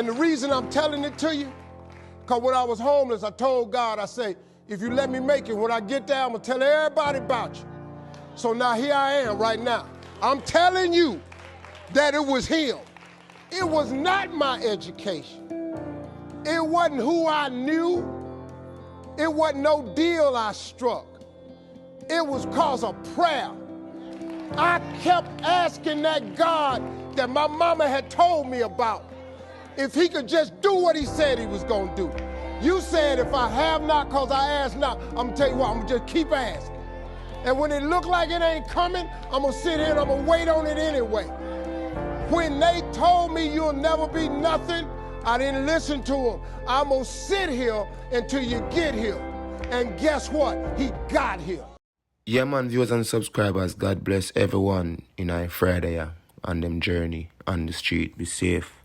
And the reason I'm telling it to you, because when I was homeless, I told God, I say, if you let me make it, when I get there, I'm going to tell everybody about you. So now here I am right now. I'm telling you that it was him. It was not my education. It wasn't who I knew. It wasn't no deal I struck. It was cause of prayer. I kept asking that God that my mama had told me about, if he could just do what he said he was gonna do. You said if I have not cause I ask not, I'm gonna tell you what, I'm gonna just keep asking. And when it look like it ain't coming, I'm gonna sit here and I'm gonna wait on it anyway. When they told me you'll never be nothing, I didn't listen to them. I'm gonna sit here until you get here. And guess what? He got here. Yeah, man, viewers and subscribers, God bless everyone in our Friday on them journey on the street. Be safe.